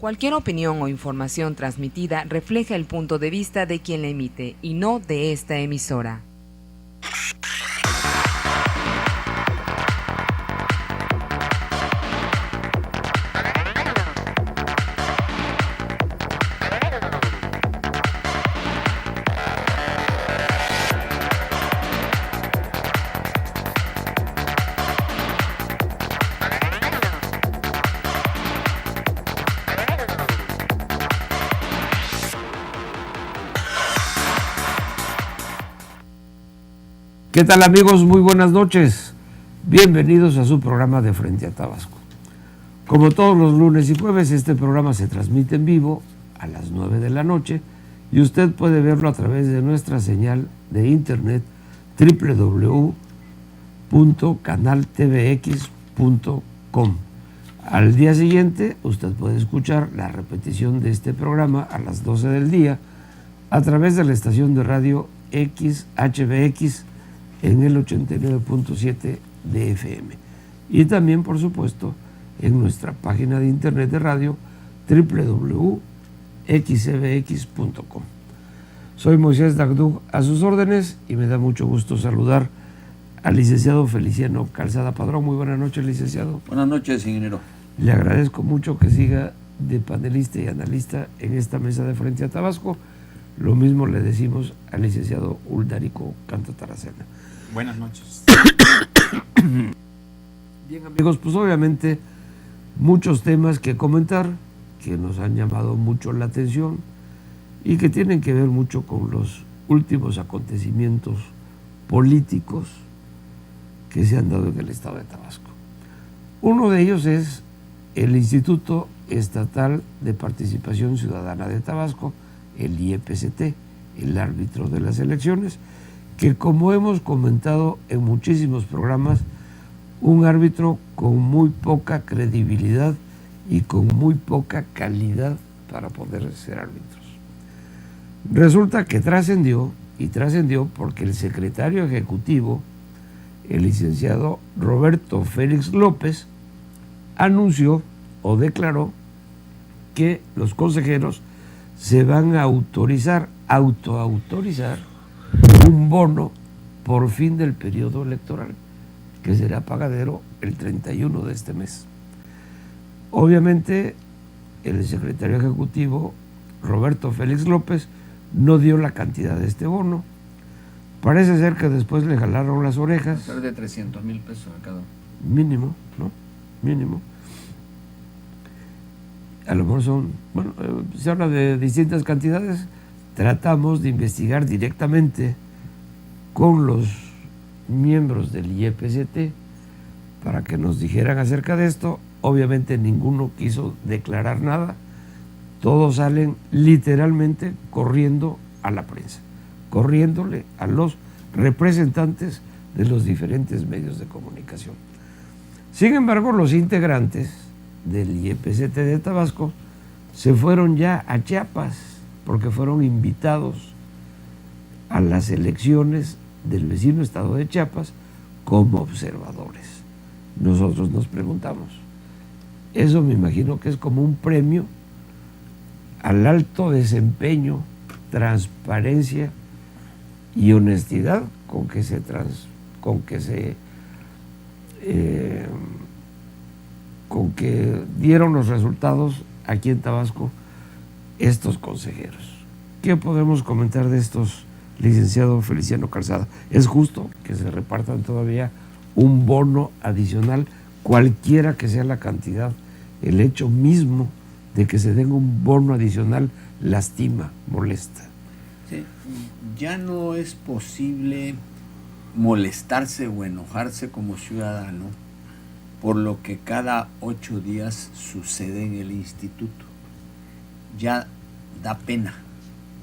Cualquier opinión o información transmitida refleja el punto de vista de quien la emite y no de esta emisora. ¿Qué tal, amigos? Muy buenas noches. Bienvenidos a su programa de Frente a Tabasco. Como todos los lunes y jueves, este programa se transmite en vivo a las 9 de la noche y usted puede verlo a través de nuestra señal de internet www.canaltvx.com. Al día siguiente, usted puede escuchar la repetición de este programa a las 12 del día a través de la estación de radio XHBX en el 89.7 de FM. Y también, por supuesto, en nuestra página de internet de radio www.xbx.com. Soy Moisés Dagdú, a sus órdenes, y me da mucho gusto saludar al licenciado Feliciano Calzada Padrón. Muy buenas noches, licenciado. Buenas noches, ingeniero. Le agradezco mucho que siga de panelista y analista en esta mesa de Frente a Tabasco. Lo mismo le decimos al licenciado Uldarico Canto Taracena. Buenas noches. Bien, amigos, pues obviamente muchos temas que comentar que nos han llamado mucho la atención y que tienen que ver mucho con los últimos acontecimientos políticos que se han dado en el estado de Tabasco. Uno de ellos es el Instituto Estatal de Participación Ciudadana de Tabasco, el IEPCT, el árbitro de las elecciones, que, como hemos comentado en muchísimos programas, un árbitro con muy poca credibilidad y con muy poca calidad para poder ser árbitros. Resulta que trascendió porque el secretario ejecutivo, el licenciado Roberto Félix López, anunció o declaró que los consejeros se van a autorizar un bono por fin del periodo electoral, que será pagadero el 31 de este mes. Obviamente, el secretario ejecutivo, Roberto Félix López, no dio la cantidad de este bono. Parece ser que después le jalaron las orejas. Ser de 300,000 pesos a cada uno. Mínimo, ¿no? Mínimo. A lo mejor son, bueno, se habla de distintas cantidades. Tratamos de investigar directamente con los miembros del IEPCT para que nos dijeran acerca de esto. Obviamente ninguno quiso declarar nada. Todos salen literalmente corriendo a la prensa, corriéndole a los representantes de los diferentes medios de comunicación. Sin embargo, los integrantes del IEPCT de Tabasco se fueron ya a Chiapas porque fueron invitados a las elecciones del vecino estado de Chiapas como observadores. Nosotros nos preguntamos, eso me imagino que es como un premio al alto desempeño, transparencia y honestidad con que dieron los resultados aquí en Tabasco estos consejeros. ¿Qué podemos comentar de estos, licenciado Feliciano Calzada? ¿Es justo que se repartan todavía un bono adicional, cualquiera que sea la cantidad? El hecho mismo de que se den un bono adicional lastima, molesta. Sí, ya no es posible molestarse o enojarse como ciudadano por lo que cada 8 días sucede en el instituto. Ya da pena,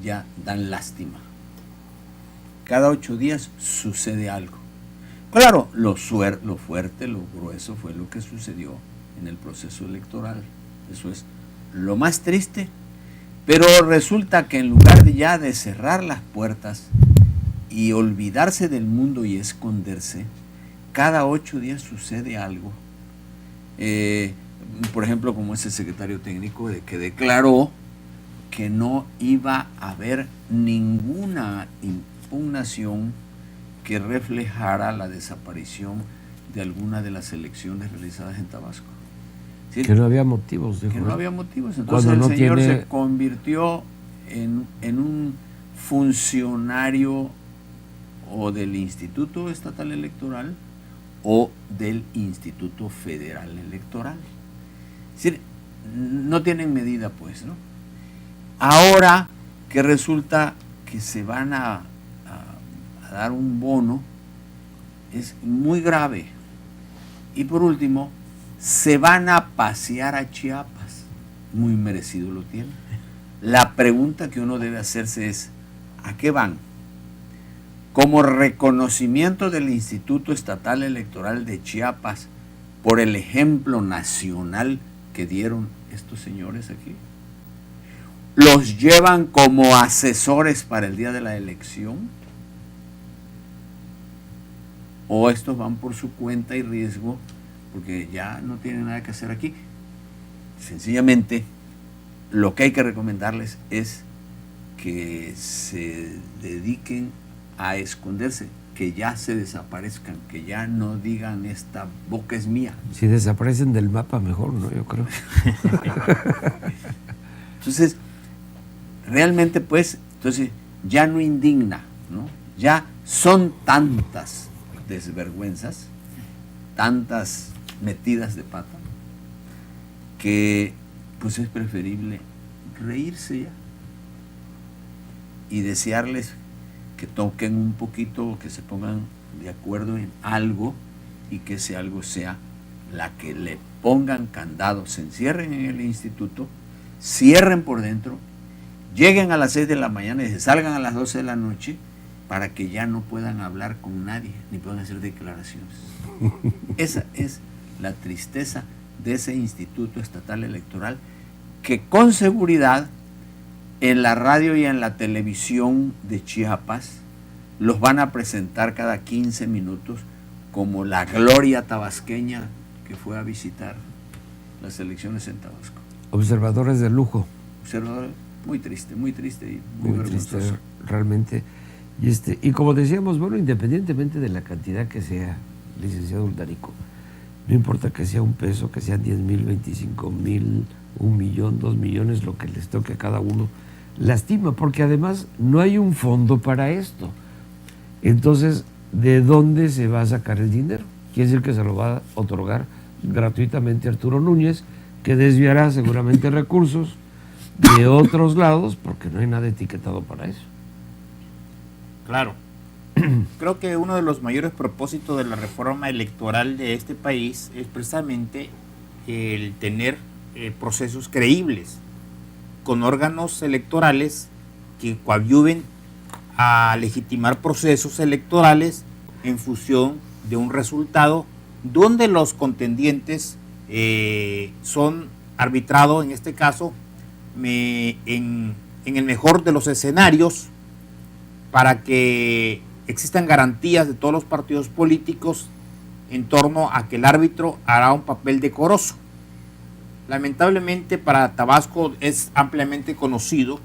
ya dan lástima. Cada 8 días sucede algo. Claro, lo fuerte, lo grueso fue lo que sucedió en el proceso electoral. Eso es lo más triste. Pero resulta que en lugar de cerrar las puertas y olvidarse del mundo y esconderse, cada 8 días sucede algo. por ejemplo, como ese secretario técnico que declaró que no iba a haber ninguna impugnación que reflejara la desaparición de alguna de las elecciones realizadas en Tabasco. ¿Sí? Que no había motivos. Que no había motivos. Entonces el señor se convirtió en un funcionario o del Instituto Estatal Electoral o del Instituto Federal Electoral. Es decir, no tienen medida, pues, ¿no? Ahora que resulta que se van a dar un bono, es muy grave. Y por último, se van a pasear a Chiapas. Muy merecido lo tienen. La pregunta que uno debe hacerse es, ¿a qué van? Como reconocimiento del Instituto Estatal Electoral de Chiapas por el ejemplo nacional que dieron estos señores aquí. ¿Los llevan como asesores para el día de la elección? ¿O estos van por su cuenta y riesgo porque ya no tienen nada que hacer aquí? Sencillamente, lo que hay que recomendarles es que se dediquen a esconderse, que ya se desaparezcan, que ya no digan esta boca es mía. Si desaparecen del mapa mejor, ¿no? Yo creo. Entonces, realmente pues, ya no indigna, ¿no? Ya son tantas desvergüenzas, tantas metidas de pata, que pues es preferible reírse ya y desearles que toquen un poquito, que se pongan de acuerdo en algo y que ese algo sea la que le pongan candado, se encierren en el instituto, cierren por dentro, lleguen a las 6 de la mañana y se salgan a las 12 de la noche para que ya no puedan hablar con nadie ni puedan hacer declaraciones. Esa es la tristeza de ese Instituto Estatal Electoral, que con seguridad en la radio y en la televisión de Chiapas los van a presentar cada 15 minutos como la gloria tabasqueña que fue a visitar las elecciones en Tabasco. Observadores de lujo. Observadores, muy triste y muy vergonzoso. Triste, realmente. Y como decíamos, bueno, independientemente de la cantidad que sea, licenciado Uldarico, no importa que sea un peso, que sean 10,000, 25,000, 1,000,000, 2,000,000, lo que les toque a cada uno, lastima, porque además no hay un fondo para esto. Entonces, ¿de dónde se va a sacar el dinero? Quiere decir que se lo va a otorgar gratuitamente Arturo Núñez, que desviará seguramente recursos de otros lados, porque no hay nada etiquetado para eso. Claro. Creo que uno de los mayores propósitos de la reforma electoral de este país es precisamente el tener procesos creíbles, con órganos electorales que coadyuven a legitimar procesos electorales en función de un resultado donde los contendientes son arbitrados, en este caso, en el mejor de los escenarios, para que existan garantías de todos los partidos políticos en torno a que el árbitro hará un papel decoroso. Lamentablemente para Tabasco es ampliamente conocido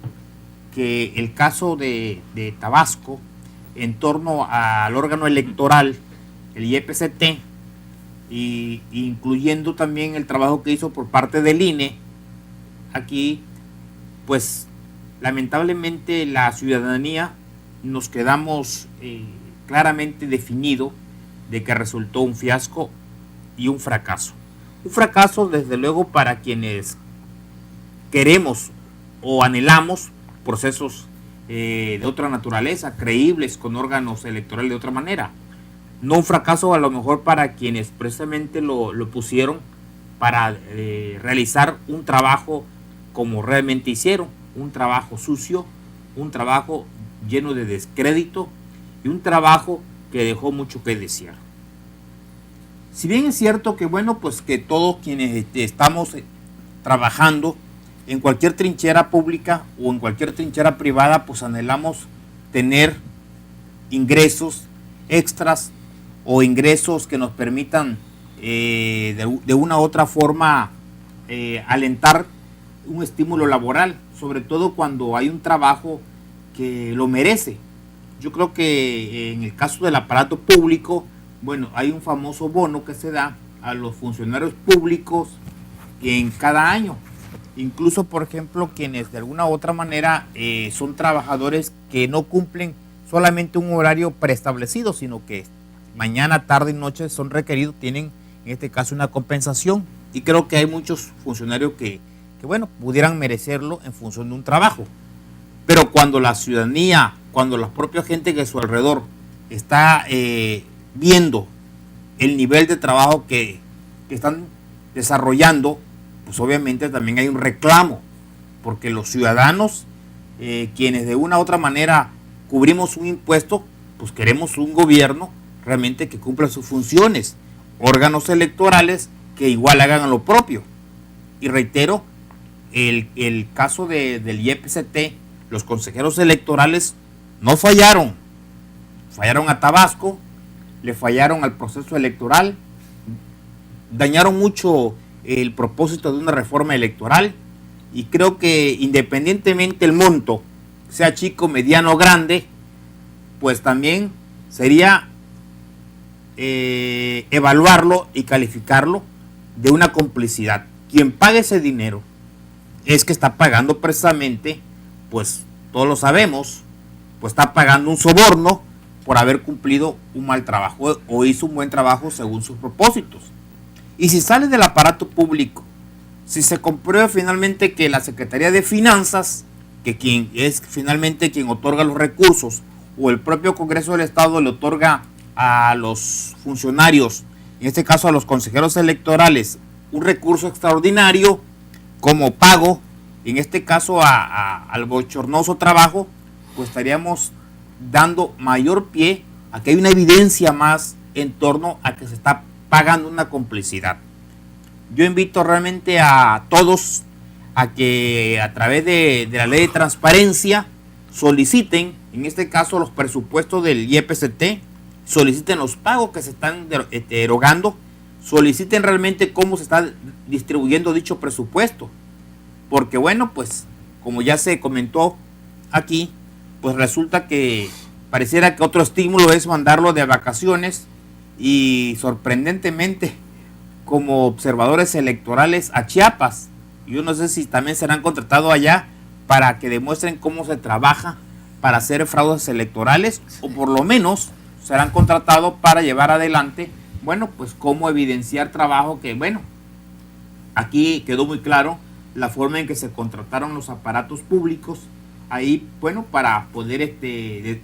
que el caso de Tabasco en torno al órgano electoral, el IEPCT, y incluyendo también el trabajo que hizo por parte del INE, aquí pues lamentablemente la ciudadanía nos quedamos claramente definido de que resultó un fiasco y un fracaso. Un fracaso desde luego para quienes queremos o anhelamos procesos de otra naturaleza, creíbles, con órganos electorales de otra manera. No un fracaso a lo mejor para quienes precisamente lo pusieron para realizar un trabajo como realmente hicieron, un trabajo sucio, un trabajo lleno de descrédito y un trabajo que dejó mucho que desear. Si bien es cierto que bueno, pues que todos quienes estamos trabajando en cualquier trinchera pública o en cualquier trinchera privada, pues anhelamos tener ingresos extras o ingresos que nos permitan de una u otra forma alentar un estímulo laboral, sobre todo cuando hay un trabajo que lo merece. Yo creo que en el caso del aparato público, bueno, hay un famoso bono que se da a los funcionarios públicos en cada año. Incluso, por ejemplo, quienes de alguna u otra manera son trabajadores que no cumplen solamente un horario preestablecido, sino que mañana, tarde y noche son requeridos, tienen en este caso una compensación. Y creo que hay muchos funcionarios que bueno, pudieran merecerlo en función de un trabajo. Pero cuando la ciudadanía, cuando la propia gente que a su alrededor está viendo el nivel de trabajo que están desarrollando, pues obviamente también hay un reclamo, porque los ciudadanos, quienes de una u otra manera cubrimos un impuesto, pues queremos un gobierno realmente que cumpla sus funciones, órganos electorales que igual hagan lo propio. Y reitero, el caso del IEPCT, los consejeros electorales no fallaron a Tabasco, le fallaron al proceso electoral, dañaron mucho el propósito de una reforma electoral, y creo que independientemente el monto, sea chico, mediano o grande, pues también sería evaluarlo y calificarlo de una complicidad. Quien pague ese dinero es que está pagando precisamente, pues todos lo sabemos, pues está pagando un soborno por haber cumplido un mal trabajo o hizo un buen trabajo según sus propósitos. Y si sale del aparato público, si se comprueba finalmente que la Secretaría de Finanzas, que quien es finalmente quien otorga los recursos, o el propio Congreso del Estado le otorga a los funcionarios, en este caso a los consejeros electorales, un recurso extraordinario como pago, en este caso al bochornoso trabajo, pues estaríamos dando mayor pie a que hay una evidencia más en torno a que se está pagando una complicidad. Yo invito realmente a todos a que a través de la ley de transparencia soliciten, en este caso los presupuestos del IEPCT, soliciten los pagos que se están erogando, soliciten realmente cómo se está distribuyendo dicho presupuesto. Porque bueno, pues como ya se comentó aquí, pues resulta que pareciera que otro estímulo es mandarlo de vacaciones, y sorprendentemente como observadores electorales a Chiapas. Yo no sé si también serán contratados allá para que demuestren cómo se trabaja para hacer fraudes electorales, o por lo menos serán contratados para llevar adelante, bueno, pues cómo evidenciar trabajo que, bueno, aquí quedó muy claro la forma en que se contrataron los aparatos públicos, ahí, bueno, para poder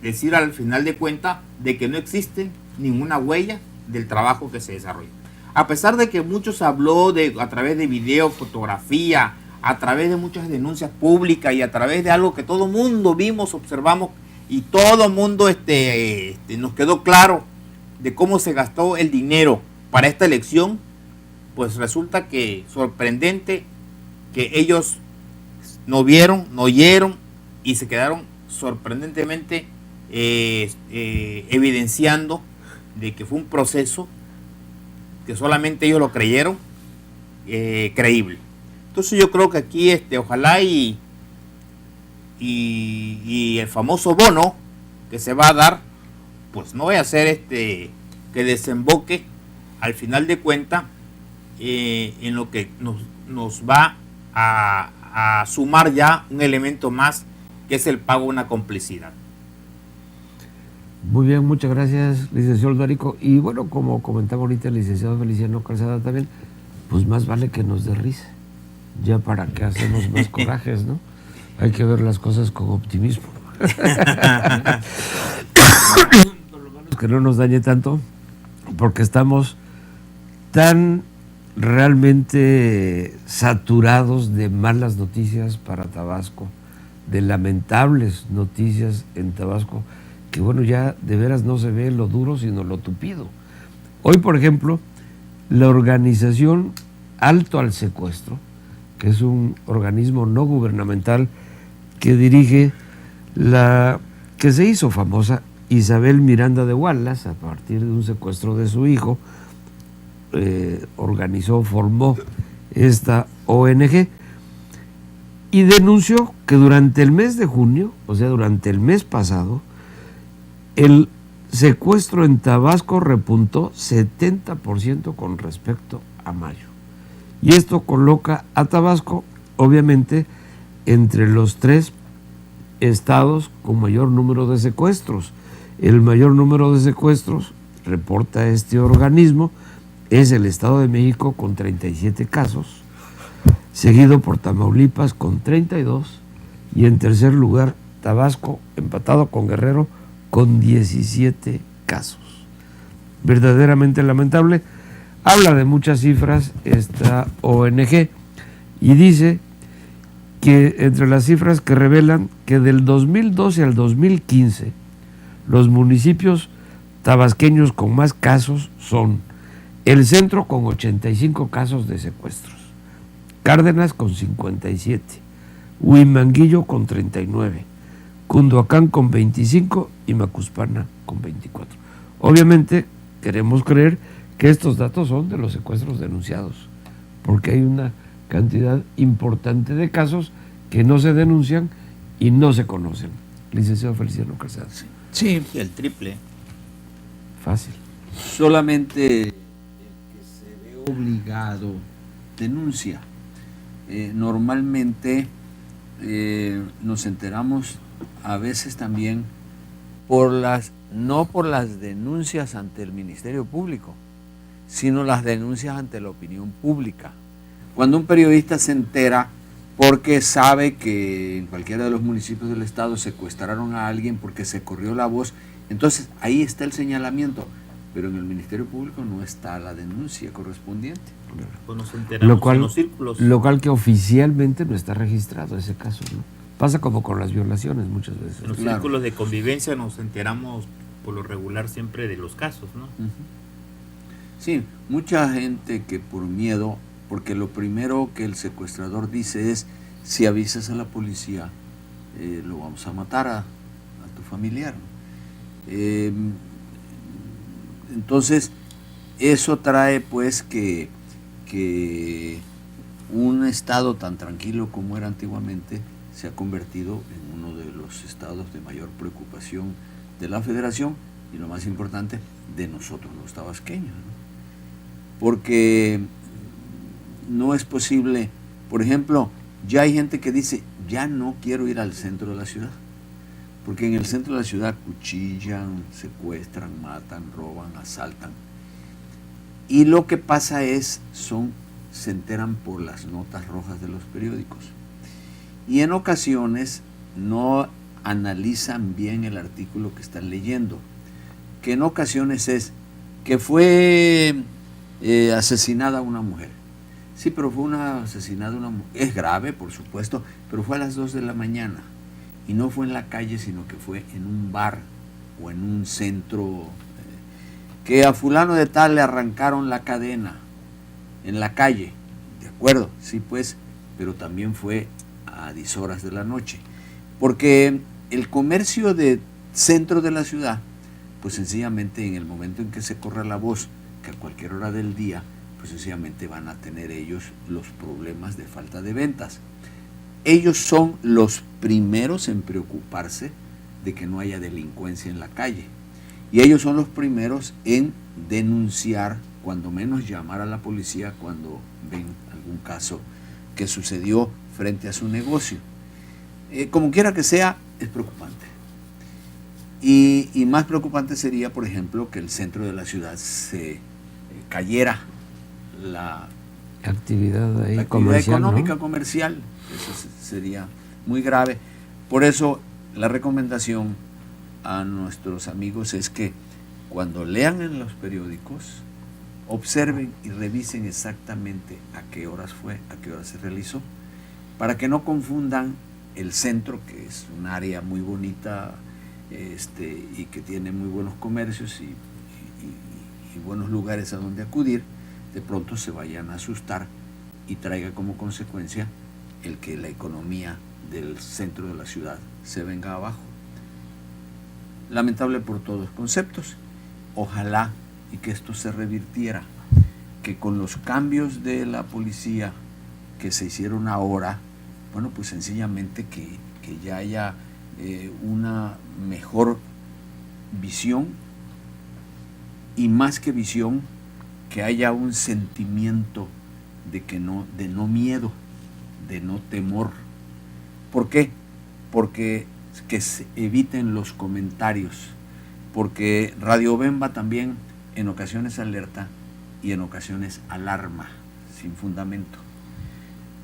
decir al final de cuentas de que no existe ninguna huella del trabajo que se desarrolla. A pesar de que muchos habló a través de video, fotografía, a través de muchas denuncias públicas y a través de algo que todo mundo vimos, observamos, y todo mundo nos quedó claro de cómo se gastó el dinero para esta elección, pues resulta que sorprendente que ellos no vieron, no oyeron y se quedaron sorprendentemente evidenciando de que fue un proceso que solamente ellos lo creyeron creíble. Entonces yo creo que aquí ojalá y el famoso bono que se va a dar, pues no vaya a ser que desemboque al final de cuentas en lo que nos va a sumar ya un elemento más, que es el pago de una complicidad. Muy bien, muchas gracias, licenciado Aldarico. Y bueno, como comentaba ahorita el licenciado Feliciano Calzada también, pues más vale que nos dé risa. Ya para que hacemos más corajes, ¿no? Hay que ver las cosas con optimismo. Por lo menos que no nos dañe tanto, porque estamos tan realmente saturados de malas noticias para Tabasco, de lamentables noticias en Tabasco, que bueno, ya de veras no se ve lo duro, sino lo tupido. Hoy, por ejemplo, la organización Alto al Secuestro, que es un organismo no gubernamental que dirige la que se hizo famosa Isabel Miranda de Wallace a partir de un secuestro de su hijo, formó esta ONG, y denunció que durante el mes de junio, o sea, durante el mes pasado, el secuestro en Tabasco repuntó 70% con respecto a mayo. Y esto coloca a Tabasco, obviamente, entre los 3 estados con mayor número de secuestros. El mayor número de secuestros, reporta este organismo, es el Estado de México con 37 casos, seguido por Tamaulipas con 32 y en tercer lugar Tabasco, empatado con Guerrero, con 17 casos. Verdaderamente lamentable. Habla de muchas cifras esta ONG y dice que entre las cifras que revelan que del 2012 al 2015 los municipios tabasqueños con más casos son el Centro con 85 casos de secuestros, Cárdenas con 57, Huimanguillo con 39, Cunduacán con 25 y Macuspana con 24. Obviamente queremos creer que estos datos son de los secuestros denunciados, porque hay una cantidad importante de casos que no se denuncian y no se conocen. Licenciado Feliciano Calzada. Sí, El triple. Fácil. solamente el que se ve obligado denuncia. Normalmente nos enteramos a veces también no por las denuncias ante el Ministerio Público, sino las denuncias ante la opinión pública. Cuando un periodista se entera porque sabe que en cualquiera de los municipios del estado secuestraron a alguien porque se corrió la voz, entonces ahí está el señalamiento, pero en el Ministerio Público no está la denuncia correspondiente. Pues nos enteramos en los círculos. Lo cual que oficialmente no está registrado ese caso, ¿no? Pasa como con las violaciones muchas veces. En los círculos de convivencia nos enteramos por lo regular siempre de los casos, ¿no? Sí, mucha gente que por miedo, porque lo primero que el secuestrador dice es, si avisas a la policía, lo vamos a matar a tu familiar. Entonces, eso trae pues que un estado tan tranquilo como era antiguamente se ha convertido en uno de los estados de mayor preocupación de la federación y lo más importante, de nosotros los tabasqueños, ¿no? Porque no es posible, por ejemplo, ya hay gente que dice, ya no quiero ir al centro de la ciudad, porque en el centro de la ciudad cuchillan, secuestran, matan, roban, asaltan. Y lo que pasa es, se enteran por las notas rojas de los periódicos. Y en ocasiones no analizan bien el artículo que están leyendo, que en ocasiones es que fue asesinada una mujer. Sí, pero fue asesinada una mujer. Es grave, por supuesto, pero fue a las 2 de la mañana. Y no fue en la calle, sino que fue en un bar o en un centro. Que a fulano de tal le arrancaron la cadena en la calle. De acuerdo, sí pues, pero también fue a 10 horas de la noche. Porque el comercio de centro de la ciudad, pues sencillamente en el momento en que se corra la voz, que a cualquier hora del día, pues sencillamente van a tener ellos los problemas de falta de ventas. Ellos son los primeros en preocuparse de que no haya delincuencia en la calle. Y ellos son los primeros en denunciar, cuando menos llamar a la policía cuando ven algún caso que sucedió frente a su negocio. Como quiera que sea, es preocupante. Y más preocupante sería, por ejemplo, que el centro de la ciudad se cayera la actividad ahí económica, ¿no? comercial. Eso sería muy grave. Por eso la recomendación a nuestros amigos es que cuando lean en los periódicos, observen y revisen exactamente a qué horas fue, a qué hora se realizó, para que no confundan el centro, que es un área muy bonita y que tiene muy buenos comercios y buenos lugares a donde acudir, de pronto se vayan a asustar y traiga como consecuencia el que la economía del centro de la ciudad se venga abajo. Lamentable por todos los conceptos. Ojalá y que esto se revirtiera, que con los cambios de la policía que se hicieron ahora, bueno, pues sencillamente que ya haya una mejor visión, y más que visión, que haya un sentimiento de no miedo, de no temor. ¿Por qué? Porque que se eviten los comentarios, porque Radio Bemba también en ocasiones alerta y en ocasiones alarma sin fundamento.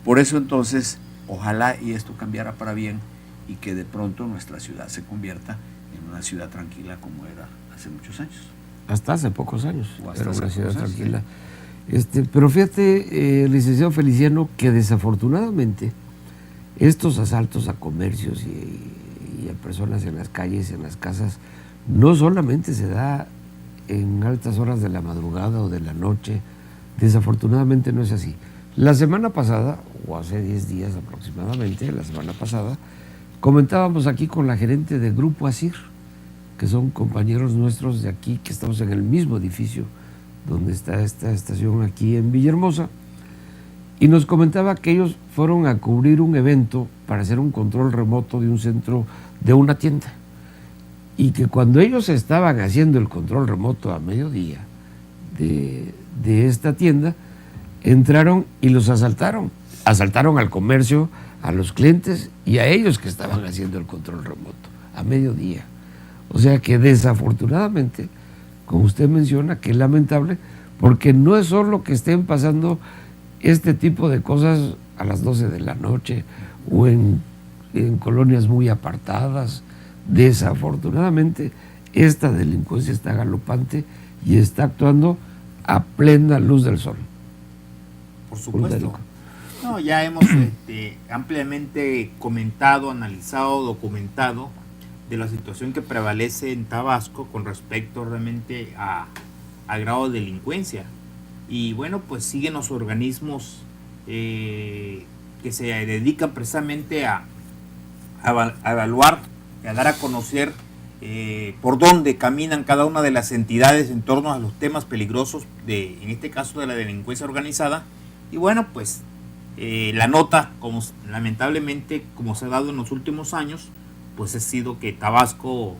Por eso entonces, ojalá y esto cambiara para bien y que de pronto nuestra ciudad se convierta en una ciudad tranquila como era hace muchos años. Hasta hace pocos años era una ciudad tranquila. Pero fíjate, licenciado Feliciano, que desafortunadamente estos asaltos a comercios y a personas en las calles, en las casas, no solamente se da en altas horas de la madrugada o de la noche. Desafortunadamente no es así. La semana pasada, o hace 10 días aproximadamente, la semana pasada, comentábamos aquí con la gerente de Grupo Asir, que son compañeros nuestros de aquí, que estamos en el mismo edificio donde está esta estación aquí en Villahermosa, y nos comentaba que ellos fueron a cubrir un evento para hacer un control remoto de un centro, de una tienda, y que cuando ellos estaban haciendo el control remoto a mediodía de esta tienda, entraron y los asaltaron al comercio, a los clientes y a ellos que estaban haciendo el control remoto a mediodía. O sea que desafortunadamente, como usted menciona, que es lamentable, porque no es solo que estén pasando este tipo de cosas a las 12 de la noche o en colonias muy apartadas. Desafortunadamente, esta delincuencia está galopante y está actuando a plena luz del sol. Por supuesto. No, ya hemos ampliamente comentado, analizado, documentado de la situación que prevalece en Tabasco con respecto realmente a grado de delincuencia. Y bueno, pues siguen los organismos que se dedican precisamente a evaluar, a dar a conocer por dónde caminan cada una de las entidades en torno a los temas peligrosos, en este caso de la delincuencia organizada. Y bueno, pues la nota, como lamentablemente como se ha dado en los últimos años, pues ha sido que Tabasco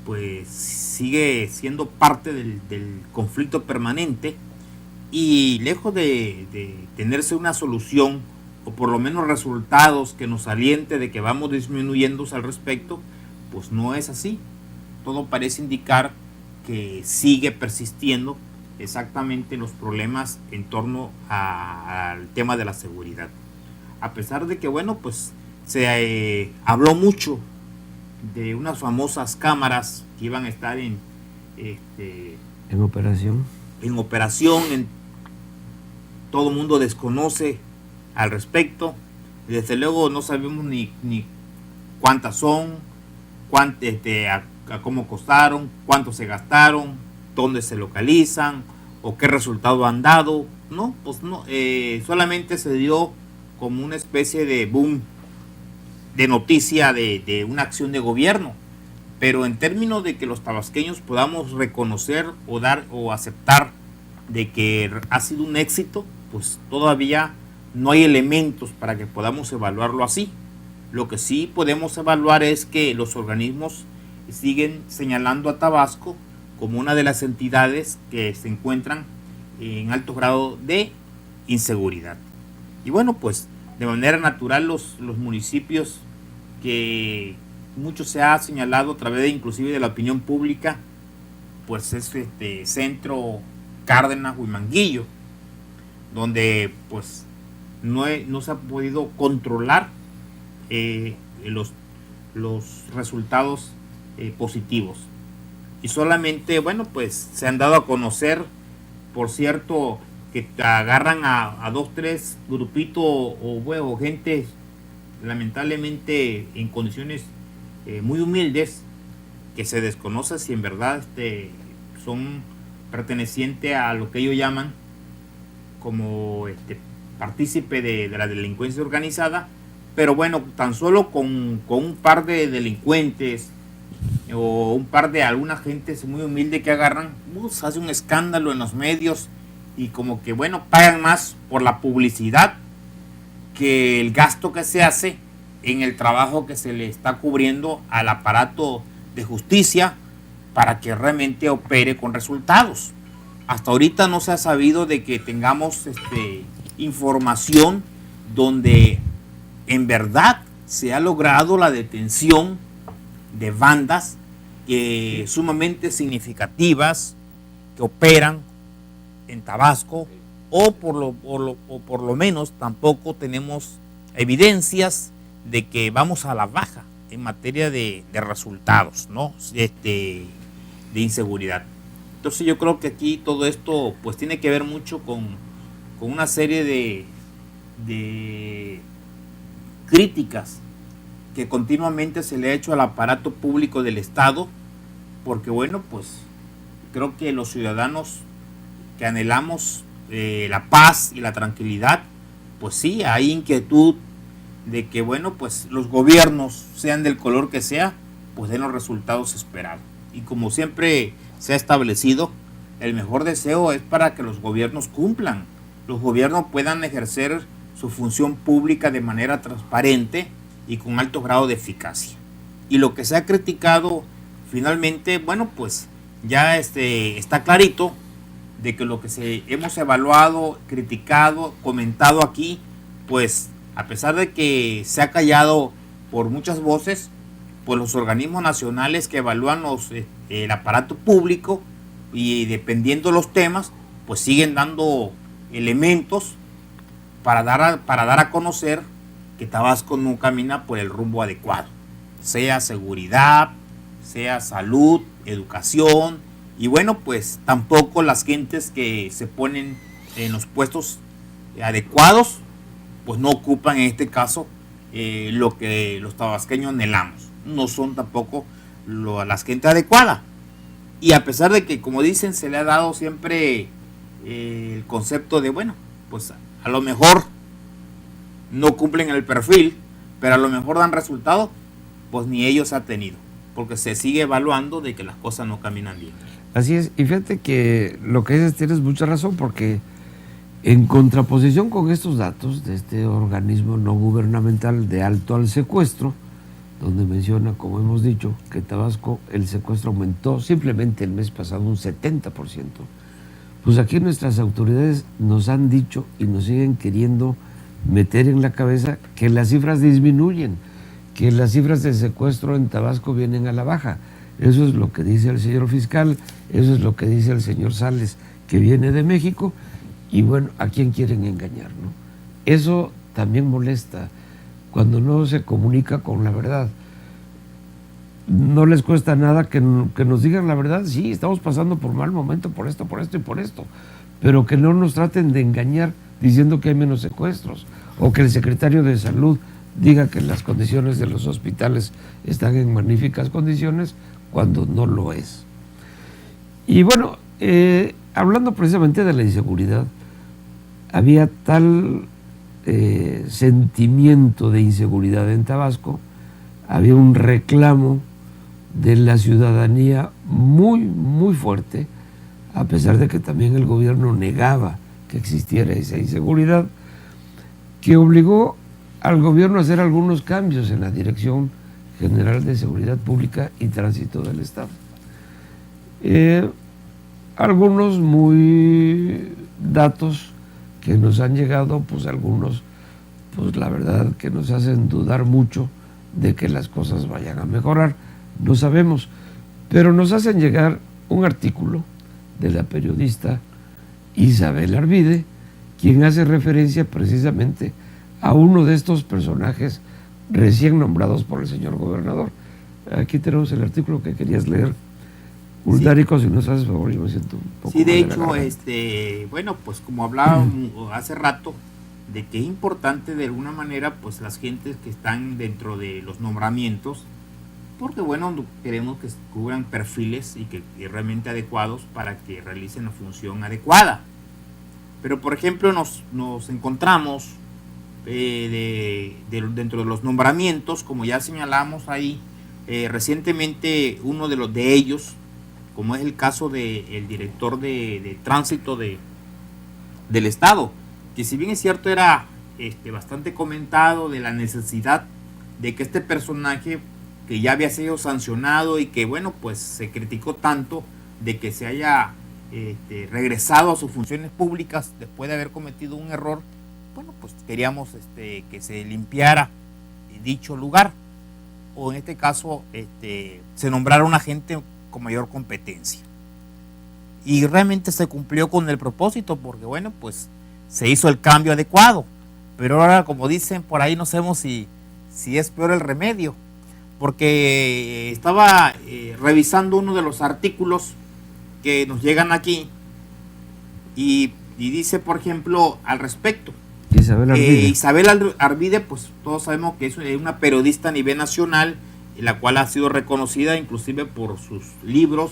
pues sigue siendo parte del conflicto permanente, y lejos de tenerse una solución o por lo menos resultados que nos aliente de que vamos disminuyendo al respecto, pues no es así. Todo parece indicar que sigue persistiendo exactamente los problemas en torno al tema de la seguridad. A pesar de que, bueno, pues se habló mucho de unas famosas cámaras que iban a estar en operación. Todo el mundo desconoce al respecto. Desde luego no sabemos ni cuántas son, a cómo costaron, cuánto se gastaron, dónde se localizan o qué resultado han dado. No, pues no, solamente se dio como una especie de boom de noticia de una acción de gobierno, pero en términos de que los tabasqueños podamos reconocer o dar o aceptar de que ha sido un éxito, pues todavía no hay elementos para que podamos evaluarlo así. Lo que sí podemos evaluar es que los organismos siguen señalando a Tabasco como una de las entidades que se encuentran en alto grado de inseguridad. Y bueno, pues de manera natural los municipios que mucho se ha señalado a través de inclusive de la opinión pública, pues es Centro, Cárdenas, Huimanguillo, donde pues no se ha podido controlar los resultados positivos, y solamente, bueno, pues se han dado a conocer, por cierto, que agarran a 2, 3 grupitos o gente lamentablemente en condiciones muy humildes, que se desconoce si en verdad son pertenecientes a lo que ellos llaman como partícipe de la delincuencia organizada. Pero bueno, tan solo con un par de delincuentes o un par de alguna gente muy humilde que agarran, hace un escándalo en los medios, y como que bueno, pagan más por la publicidad que el gasto que se hace en el trabajo que se le está cubriendo al aparato de justicia para que realmente opere con resultados. Hasta ahorita no se ha sabido de que tengamos información donde en verdad se ha logrado la detención de bandas sumamente significativas que operan en Tabasco, o por lo menos tampoco tenemos evidencias de que vamos a la baja en materia de resultados, ¿no? De inseguridad. Entonces yo creo que aquí todo esto pues tiene que ver mucho con una serie de críticas que continuamente se le ha hecho al aparato público del Estado, porque bueno, pues creo que los ciudadanos que anhelamos la paz y la tranquilidad, pues sí, hay inquietud de que bueno, pues los gobiernos, sean del color que sea, pues den los resultados esperados. Y como siempre se ha establecido, el mejor deseo es para que los gobiernos cumplan, los gobiernos puedan ejercer su función pública de manera transparente y con alto grado de eficacia. Y lo que se ha criticado finalmente, bueno, pues ya está clarito de que lo que hemos evaluado, criticado, comentado aquí, pues a pesar de que se ha callado por muchas voces, pues los organismos nacionales que evalúan el aparato público y dependiendo los temas, pues siguen dando elementos para dar a conocer que Tabasco no camina por el rumbo adecuado, sea seguridad, sea salud, educación, y bueno, pues tampoco las gentes que se ponen en los puestos adecuados, pues no ocupan en este caso lo que los tabasqueños anhelamos. No son tampoco las gente adecuada. Y a pesar de que, como dicen, se le ha dado siempre el concepto de, bueno, pues a lo mejor no cumplen el perfil, pero a lo mejor dan resultados, pues ni ellos han tenido, porque se sigue evaluando de que las cosas no caminan bien. Así es, y fíjate que lo que dices tienes mucha razón, porque en contraposición con estos datos de este organismo no gubernamental de alto al secuestro, donde menciona, como hemos dicho, que Tabasco el secuestro aumentó simplemente el mes pasado un 70%, pues aquí nuestras autoridades nos han dicho y nos siguen queriendo meter en la cabeza que las cifras disminuyen, que las cifras de secuestro en Tabasco vienen a la baja. Eso es lo que dice el señor fiscal, eso es lo que dice el señor Sales, que viene de México, y bueno, ¿a quién quieren engañar, no? Eso también molesta, cuando no se comunica con la verdad. No les cuesta nada que nos digan la verdad, sí, estamos pasando por mal momento, por esto y por esto, pero que no nos traten de engañar diciendo que hay menos secuestros, o que el secretario de Salud diga que las condiciones de los hospitales están en magníficas condiciones, cuando no lo es. Y bueno, hablando precisamente de la inseguridad, había tal sentimiento de inseguridad en Tabasco, había un reclamo de la ciudadanía muy, muy fuerte, a pesar de que también el gobierno negaba que existiera esa inseguridad, que obligó al gobierno a hacer algunos cambios en la Dirección General de Seguridad Pública y Tránsito del Estado. Algunos datos que nos han llegado, pues algunos, pues la verdad que nos hacen dudar mucho de que las cosas vayan a mejorar, no sabemos, pero nos hacen llegar un artículo de la periodista Isabel Arvide, quien hace referencia precisamente a uno de estos personajes recién nombrados por el señor gobernador. Aquí tenemos el artículo que querías leer. Uldárico, si nos haces favor, yo me siento un poco. Sí, de hecho, bueno, pues como hablaba hace rato, de que es importante de alguna manera, pues las gentes que están dentro de los nombramientos, porque bueno, queremos que cubran perfiles y que realmente adecuados para que realicen la función adecuada. Pero por ejemplo, nos encontramos dentro de los nombramientos, como ya señalamos ahí, recientemente uno de ellos, como es el caso del director de tránsito del Estado, que si bien es cierto era bastante comentado de la necesidad de que este personaje, que ya había sido sancionado y que, bueno, pues se criticó tanto de que se haya regresado a sus funciones públicas después de haber cometido un error, bueno, pues queríamos que se limpiara dicho lugar, o en este caso se nombrara un agente con mayor competencia. Y realmente se cumplió con el propósito, porque bueno, pues se hizo el cambio adecuado. Pero ahora, como dicen por ahí, no sabemos si es peor el remedio, porque estaba revisando uno de los artículos que nos llegan aquí y dice, por ejemplo, al respecto, Isabel Arvide. Isabel Arvide, pues todos sabemos que es una periodista a nivel nacional, la cual ha sido reconocida inclusive por sus libros,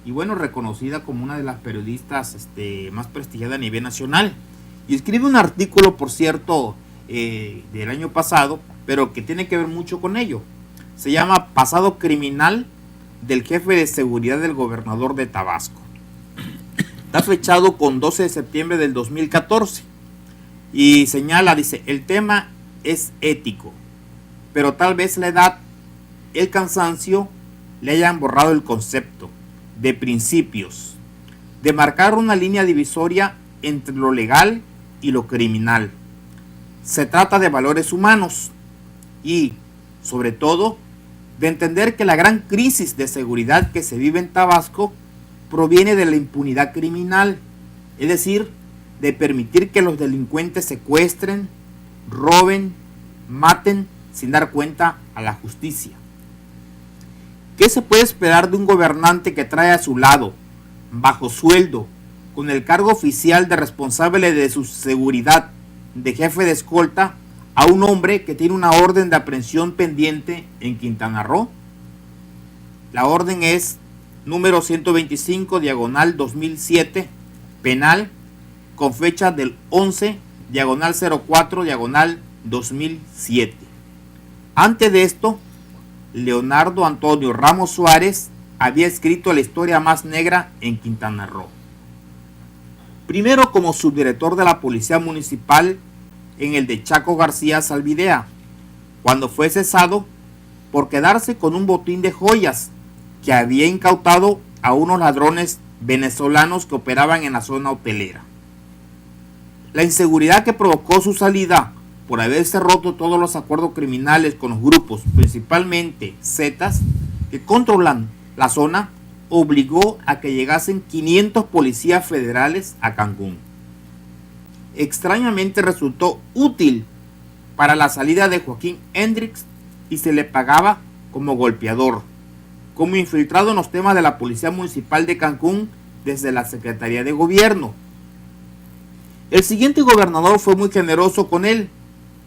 y bueno, reconocida como una de las periodistas más prestigiadas a nivel nacional. Y escribe un artículo, por cierto, del año pasado, pero que tiene que ver mucho con ello. Se llama Pasado criminal del jefe de seguridad del gobernador de Tabasco. Está fechado con 12 de septiembre del 2014. Y señala, dice, el tema es ético, pero tal vez la edad, el cansancio, le hayan borrado el concepto de principios, de marcar una línea divisoria entre lo legal y lo criminal. Se trata de valores humanos y, sobre todo, de entender que la gran crisis de seguridad que se vive en Tabasco proviene de la impunidad criminal, es decir, de permitir que los delincuentes secuestren, roben, maten sin dar cuenta a la justicia. ¿Qué se puede esperar de un gobernante que trae a su lado, bajo sueldo, con el cargo oficial de responsable de su seguridad, de jefe de escolta, a un hombre que tiene una orden de aprehensión pendiente en Quintana Roo? La orden es número 125, diagonal 2007, penal, con fecha del 11, diagonal 04, diagonal 2007. Antes de esto, Leonardo Antonio Ramos Suárez había escrito la historia más negra en Quintana Roo. Primero como subdirector de la Policía Municipal en el de Chaco García Salvidea, cuando fue cesado por quedarse con un botín de joyas que había incautado a unos ladrones venezolanos que operaban en la zona hotelera. La inseguridad que provocó su salida por haberse roto todos los acuerdos criminales con los grupos, principalmente Zetas, que controlan la zona, obligó a que llegasen 500 policías federales a Cancún. Extrañamente resultó útil para la salida de Joaquín Hendrix y se le pagaba como golpeador, como infiltrado en los temas de la Policía Municipal de Cancún desde la Secretaría de Gobierno. El siguiente gobernador fue muy generoso con él.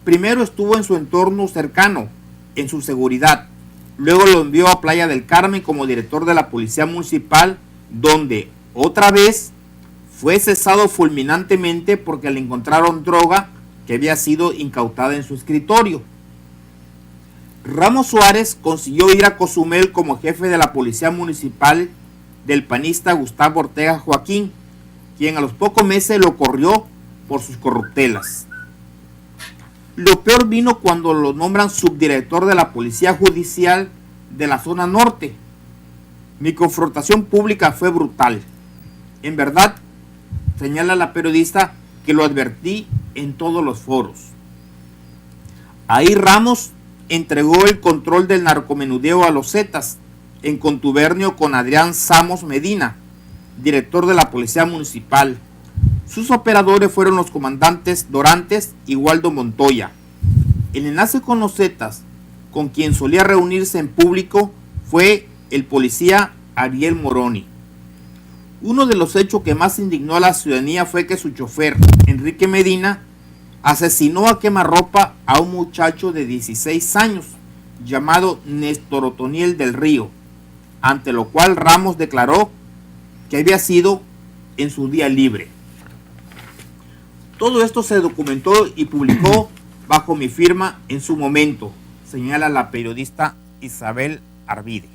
Primero estuvo en su entorno cercano, en su seguridad. Luego lo envió a Playa del Carmen como director de la Policía Municipal, donde otra vez fue cesado fulminantemente porque le encontraron droga que había sido incautada en su escritorio. Ramos Suárez consiguió ir a Cozumel como jefe de la Policía Municipal del panista Gustavo Ortega Joaquín, quien a los pocos meses lo corrió por sus corruptelas. Lo peor vino cuando lo nombran subdirector de la Policía Judicial de la zona norte. Mi confrontación pública fue brutal. En verdad, señala la periodista, que lo advertí en todos los foros. Ahí Ramos entregó el control del narcomenudeo a los Zetas, en contubernio con Adrián Samos Medina, director de la Policía Municipal. Sus operadores fueron los comandantes Dorantes y Waldo Montoya. El enlace con los Zetas, con quien solía reunirse en público, fue el policía Ariel Moroni. Uno de los hechos que más indignó a la ciudadanía fue que su chofer, Enrique Medina, asesinó a quemarropa a un muchacho de 16 años, llamado Néstor Otoniel del Río, ante lo cual Ramos declaró que había sido en su día libre. Todo esto se documentó y publicó bajo mi firma en su momento, señala la periodista Isabel Arvide.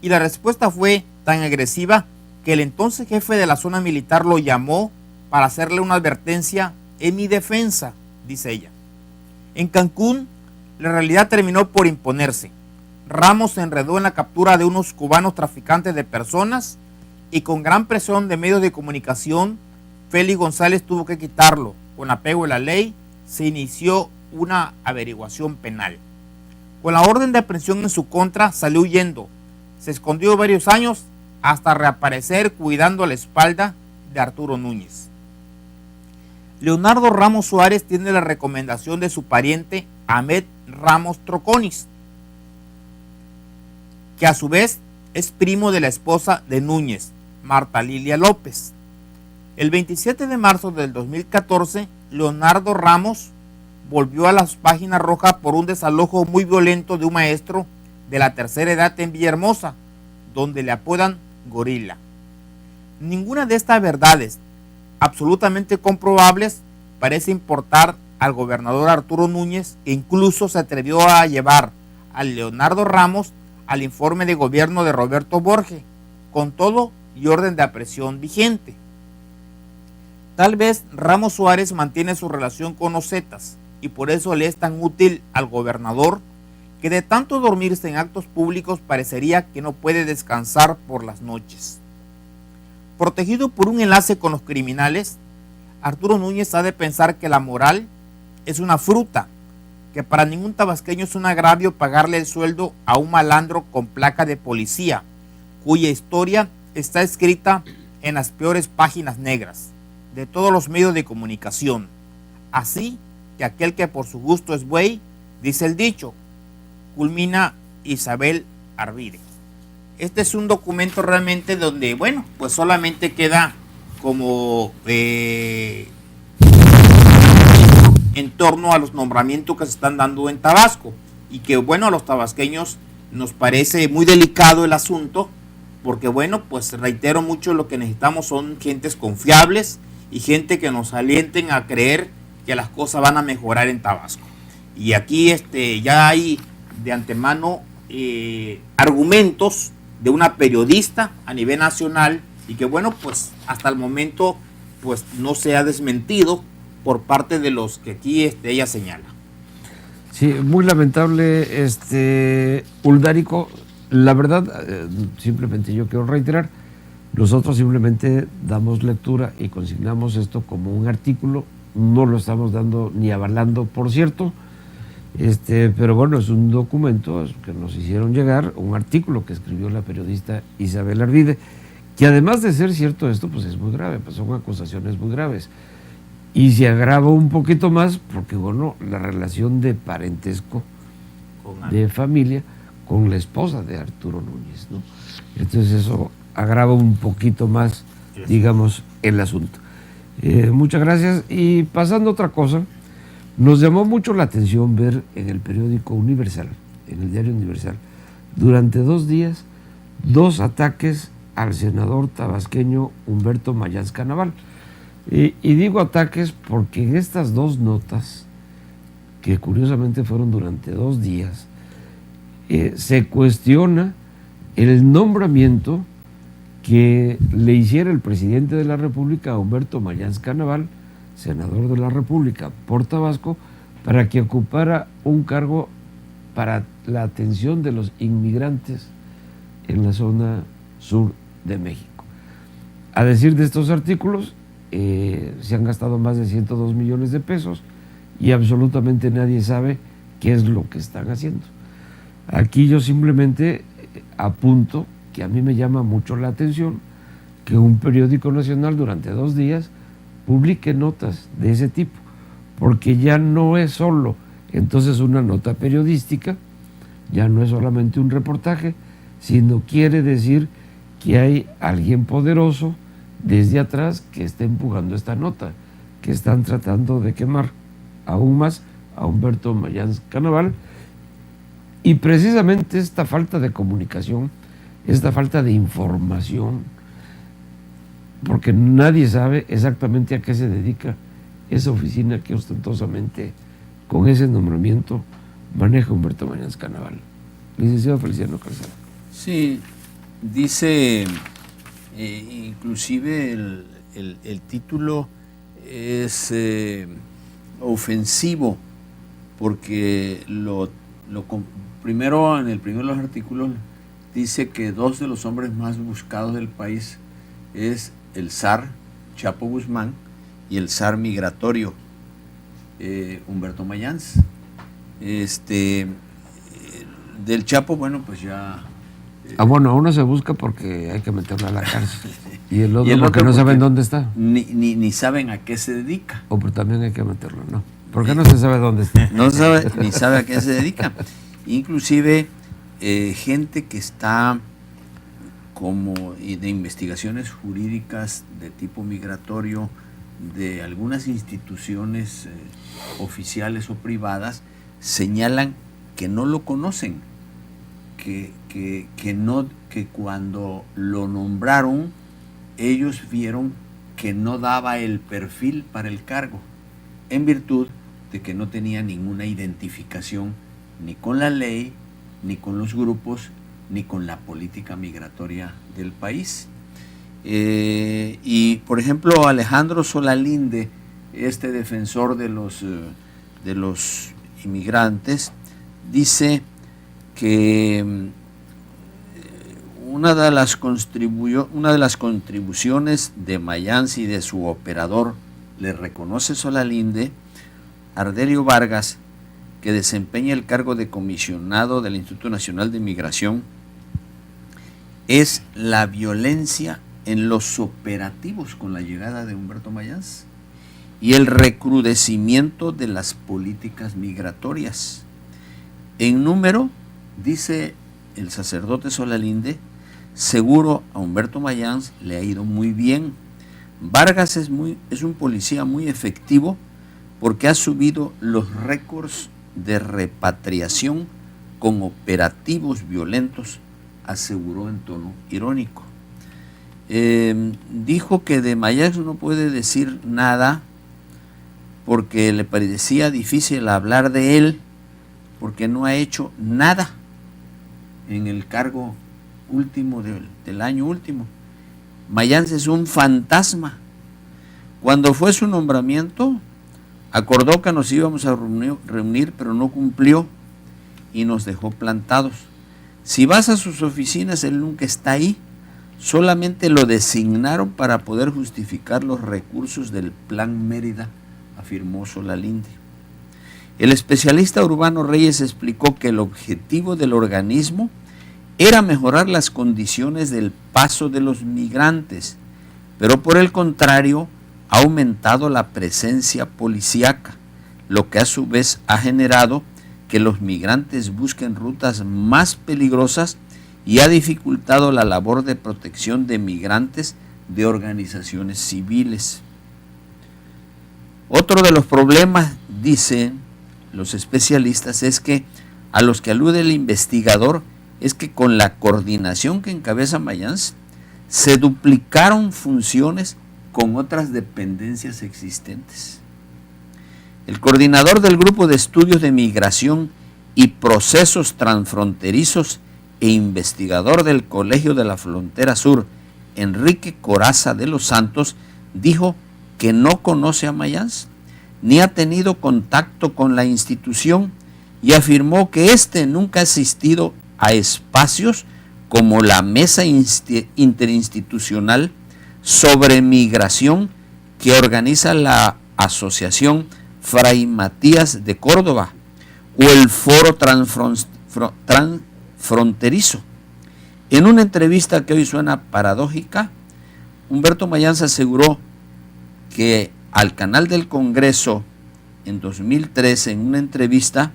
Y la respuesta fue tan agresiva que el entonces jefe de la zona militar lo llamó para hacerle una advertencia en mi defensa, dice ella. En Cancún, la realidad terminó por imponerse. Ramos se enredó en la captura de unos cubanos traficantes de personas y con gran presión de medios de comunicación, Félix González tuvo que quitarlo. Con apego a la ley, se inició una averiguación penal. Con la orden de aprehensión en su contra, salió huyendo. Se escondió varios años hasta reaparecer cuidando la espalda de Arturo Núñez. Leonardo Ramos Suárez tiene la recomendación de su pariente Ahmed Ramos Troconis, que a su vez es primo de la esposa de Núñez, Marta Lilia López. El 27 de marzo del 2014, Leonardo Ramos volvió a las páginas rojas por un desalojo muy violento de un maestro de la tercera edad en Villahermosa, donde le apodan Gorila. Ninguna de estas verdades absolutamente comprobables parece importar al gobernador Arturo Núñez, que incluso se atrevió a llevar a Leonardo Ramos al informe de gobierno de Roberto Borge, con todo y orden de aprehensión vigente. Tal vez Ramos Suárez mantiene su relación con los Zetas y por eso le es tan útil al gobernador que de tanto dormirse en actos públicos parecería que no puede descansar por las noches. Protegido por un enlace con los criminales, Arturo Núñez ha de pensar que la moral es una fruta, que para ningún tabasqueño es un agravio pagarle el sueldo a un malandro con placa de policía, cuya historia está escrita en las peores páginas negras de todos los medios de comunicación. Así que aquel que por su gusto es buey, dice el dicho, culmina Isabel Arvide. Este es un documento realmente donde, bueno, pues solamente queda como en torno a los nombramientos que se están dando en Tabasco y que, bueno, a los tabasqueños nos parece muy delicado el asunto porque, bueno, pues reitero mucho, lo que necesitamos son gentes confiables y gente que nos alienten a creer que las cosas van a mejorar en Tabasco. Y aquí ya hay de antemano argumentos de una periodista a nivel nacional y que, bueno, pues hasta el momento pues no se ha desmentido por parte de los que aquí ella señala. Sí, muy lamentable, Uldárico. La verdad, simplemente yo quiero reiterar, nosotros simplemente damos lectura y consignamos esto como un artículo, no lo estamos dando ni avalando, por cierto, pero bueno, es un documento que nos hicieron llegar, un artículo que escribió la periodista Isabel Arvide, que además de ser cierto esto, pues es muy grave, pues son acusaciones muy graves. Y se agrava un poquito más porque, bueno, la relación de parentesco, de familia, con la esposa de Arturo Núñez, ¿no? Entonces eso agrava un poquito más, digamos, el asunto. Muchas gracias. Y pasando a otra cosa, nos llamó mucho la atención ver en el periódico Universal, en el diario Universal, durante 2 días, 2 ataques al senador tabasqueño Humberto Mayans Canaval. Y digo ataques porque en estas 2 notas, que curiosamente fueron durante 2 días, se cuestiona el nombramiento que le hiciera el presidente de la República a Humberto Mayans Canaval, senador de la República por Tabasco, para que ocupara un cargo para la atención de los inmigrantes en la zona sur de México. A decir de estos artículos, se han gastado más de 102 millones de pesos y absolutamente nadie sabe qué es lo que están haciendo. Aquí yo simplemente apunto que a mí me llama mucho la atención que un periódico nacional durante 2 días publique notas de ese tipo, porque ya no es solo entonces una nota periodística, ya no es solamente un reportaje, sino quiere decir que hay alguien poderoso desde atrás que está empujando esta nota, que están tratando de quemar aún más a Humberto Mayans Canaval. Y precisamente esta falta de comunicación, esta falta de información, porque nadie sabe exactamente a qué se dedica esa oficina que ostentosamente con ese nombramiento maneja Humberto Mayans Canaval. Licenciado Feliciano Calzada. Sí, dice, inclusive el título es ofensivo, porque primero, en el primero de los artículos, dice que 2 de los hombres más buscados del país es el zar Chapo Guzmán y el zar migratorio Humberto Mayans. Del Chapo, bueno, pues ya... bueno, uno se busca porque hay que meterlo a la cárcel. Y el otro porque no saben dónde está. Ni saben a qué se dedica. Pero también hay que meterlo, ¿no? ¿Por qué no se sabe dónde está? No sabe, ni sabe a qué se dedica. Inclusive gente que está como de investigaciones jurídicas de tipo migratorio de algunas instituciones oficiales o privadas señalan que no lo conocen, que cuando lo nombraron ellos vieron que no daba el perfil para el cargo, en virtud de que no tenía ninguna identificación ni con la ley, ni con los grupos, ni con la política migratoria del país. Y por ejemplo Alejandro Solalinde, este defensor de los inmigrantes, dice que una de las contribuciones de Mayans y de su operador, le reconoce Solalinde, Ardelio Vargas, que desempeña el cargo de comisionado del Instituto Nacional de Migración, es la violencia en los operativos con la llegada de Humberto Mayans y el recrudecimiento de las políticas migratorias. En número, dice el sacerdote Solalinde, seguro a Humberto Mayans le ha ido muy bien. Vargas es un policía muy efectivo porque ha subido los récords de repatriación con operativos violentos, aseguró en tono irónico. Dijo que de Mayans no puede decir nada porque le parecía difícil hablar de él porque no ha hecho nada en el cargo último del año último. Mayans es un fantasma. Cuando fue su nombramiento, acordó que nos íbamos a reunir, pero no cumplió y nos dejó plantados. Si vas a sus oficinas, él nunca está ahí. Solamente lo designaron para poder justificar los recursos del Plan Mérida, afirmó Solalinde. El especialista Urbano Reyes explicó que el objetivo del organismo era mejorar las condiciones del paso de los migrantes, pero por el contrario ha aumentado la presencia policíaca, lo que a su vez ha generado que los migrantes busquen rutas más peligrosas y ha dificultado la labor de protección de migrantes de organizaciones civiles. Otro de los problemas, dicen los especialistas, es que a los que alude el investigador es que con la coordinación que encabeza Mayans se duplicaron funciones con otras dependencias existentes. El coordinador del Grupo de Estudios de Migración y Procesos Transfronterizos e investigador del Colegio de la Frontera Sur, Enrique Coraza de los Santos, dijo que no conoce a Mayans ni ha tenido contacto con la institución y afirmó que éste nunca ha asistido a espacios como la Mesa Interinstitucional sobre Migración que organiza la Asociación Fray Matías de Córdoba o el Foro Transfronterizo. En una entrevista que hoy suena paradójica, Humberto Mayans aseguró que al canal del Congreso en 2013, en una entrevista,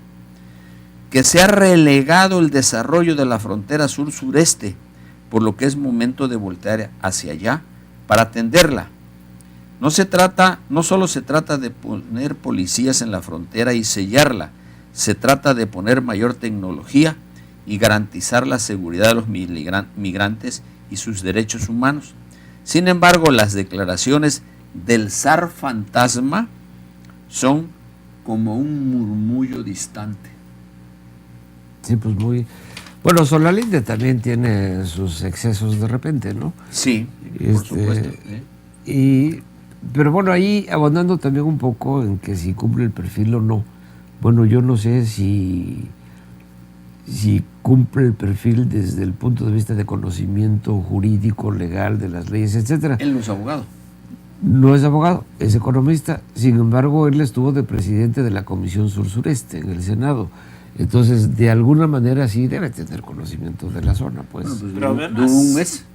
que se ha relegado el desarrollo de la frontera sur-sureste, por lo que es momento de voltear hacia allá para atenderla. No solo se trata de poner policías en la frontera y sellarla, se trata de poner mayor tecnología y garantizar la seguridad de los migrantes y sus derechos humanos. Sin embargo, las declaraciones del zar fantasma son como un murmullo distante. Sí, pues muy... Bueno, Solalinde también tiene sus excesos de repente, ¿no? Sí, por supuesto. Y Pero bueno, ahí abondando también un poco en que si cumple el perfil o no. Bueno, yo no sé si cumple el perfil desde el punto de vista de conocimiento jurídico, legal, de las leyes, etcétera. Él no es abogado. No es abogado, es economista. Sin embargo, él estuvo de presidente de la Comisión Sur-Sureste en el Senado. Entonces, de alguna manera sí debe tener conocimiento de la zona, pues. Bueno, pues Pero duró además, un mes.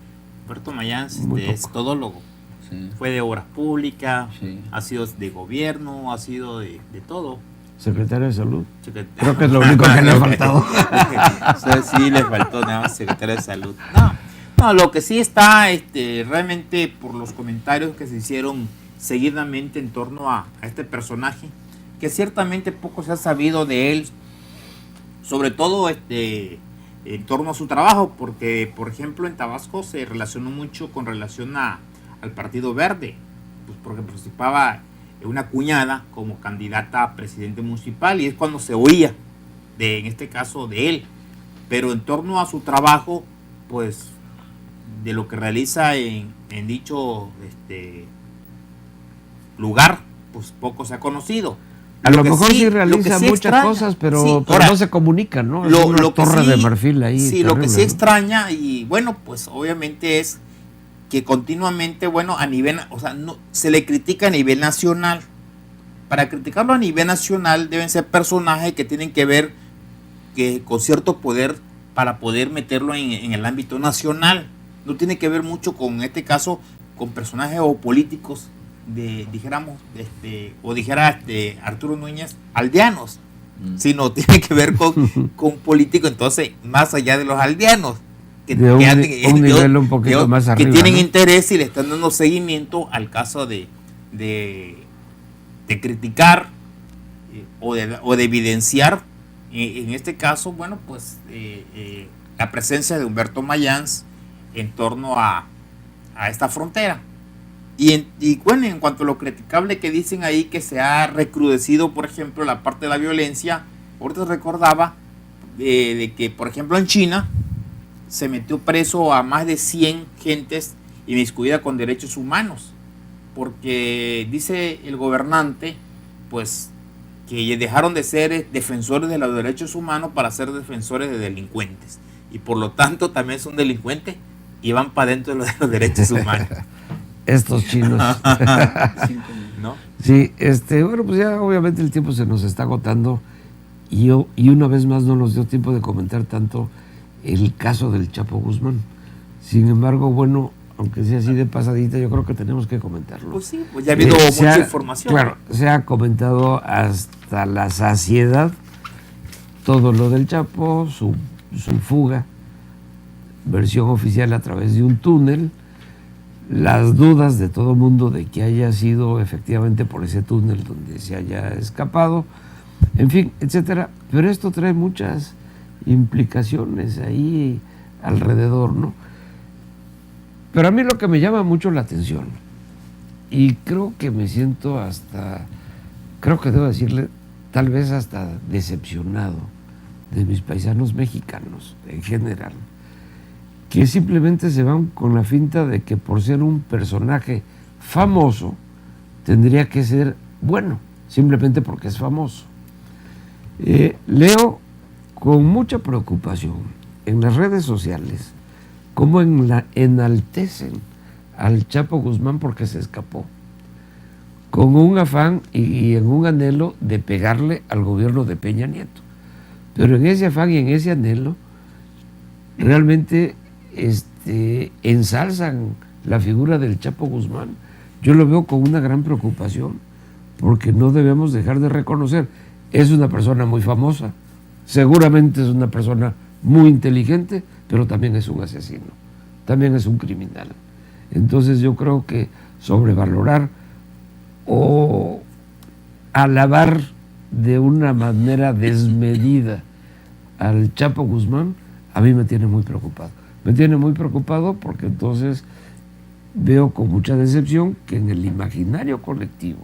Humberto Mayans Muy es poco. todólogo. Sí. Fue de obras públicas, Sí. ha sido de gobierno, ha sido de todo. Secretario de Salud. Secret- Creo que es lo único que le ha faltado. O sea, sí, le faltó nada más secretario de salud. No, lo que sí está realmente por los comentarios que se hicieron seguidamente en torno a este personaje, que ciertamente poco se ha sabido de él, sobre todo en torno a su trabajo, porque por ejemplo en Tabasco se relacionó mucho con relación al Partido Verde, pues porque participaba una cuñada como candidata a presidente municipal y es cuando se oía en este caso de él, pero en torno a su trabajo, pues de lo que realiza en dicho lugar, pues poco se ha conocido. A lo que mejor sí lo que realiza sí muchas extraña, cosas, pero, sí, pero ahora, no se comunica, ¿no? Es lo una que torre sí- de marfil ahí. Sí, lo que terrible, sí ¿no? extraña y bueno, pues obviamente es que continuamente, bueno, a nivel, o sea, no, se le critica a nivel nacional. Para criticarlo a nivel nacional deben ser personajes que tienen que ver con cierto poder para poder meterlo en el ámbito nacional. No tiene que ver mucho con, en este caso, con personajes o políticos dijéramos, o dijera Arturo Núñez, aldeanos, sino tiene que ver con políticos, entonces, más allá de los aldeanos, que, De un nivel un poquito más arriba, que tienen ¿no? interés y le están dando seguimiento al caso de criticar o de evidenciar, en este caso, bueno, pues la presencia de Humberto Mayans en torno a esta frontera. Y bueno, en cuanto a lo criticable que dicen ahí, que se ha recrudecido, por ejemplo, la parte de la violencia, ahorita recordaba de que, por ejemplo, en China se metió preso a más de 100 gentes inmiscuida con derechos humanos, porque dice el gobernante, pues, que dejaron de ser defensores de los derechos humanos para ser defensores de delincuentes, y por lo tanto también son delincuentes y van para dentro de los derechos humanos. Estos chinos. ¿No? Sí, bueno, pues ya obviamente el tiempo se nos está agotando y una vez más no nos dio tiempo de comentar tanto el caso del Chapo Guzmán. Sin embargo, bueno, aunque sea así de pasadita, yo creo que tenemos que comentarlo. Pues sí, pues ya ha habido mucha información. Claro, se ha comentado hasta la saciedad todo lo del Chapo, su fuga, versión oficial a través de un túnel, las dudas de todo mundo de que haya sido efectivamente por ese túnel donde se haya escapado, en fin, etcétera. Pero esto trae muchas implicaciones ahí alrededor, ¿no? Pero a mí lo que me llama mucho la atención, y creo que me siento creo que debo decirle, tal vez hasta decepcionado de mis paisanos mexicanos en general, que simplemente se van con la finta de que por ser un personaje famoso tendría que ser bueno, simplemente porque es famoso. Leo con mucha preocupación en las redes sociales cómo enaltecen al Chapo Guzmán porque se escapó, con un afán y en un anhelo de pegarle al gobierno de Peña Nieto. Pero en ese afán y en ese anhelo realmente ensalzan la figura del Chapo Guzmán. Yo lo veo con una gran preocupación, porque no debemos dejar de reconocer, es una persona muy famosa, seguramente es una persona muy inteligente, pero también es un asesino, también es un criminal. Entonces yo creo que sobrevalorar o alabar de una manera desmedida al Chapo Guzmán a mí me tiene muy preocupado. Me tiene muy preocupado porque entonces veo con mucha decepción que en el imaginario colectivo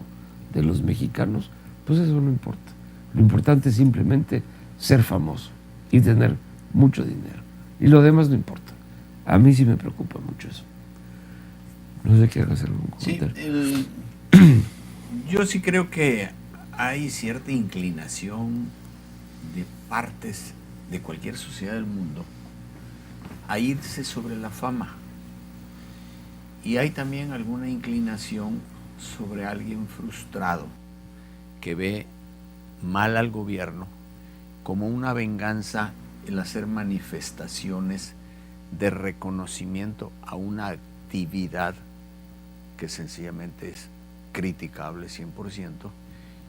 de los mexicanos, pues eso no importa. Lo importante es simplemente ser famoso y tener mucho dinero. Y lo demás no importa. A mí sí me preocupa mucho eso. No sé si quieren hacer algún Sí, comentario. yo sí creo que hay cierta inclinación de partes de cualquier sociedad del mundo a irse sobre la fama. Y hay también alguna inclinación sobre alguien frustrado que ve mal al gobierno como una venganza el hacer manifestaciones de reconocimiento a una actividad que sencillamente es criticable 100%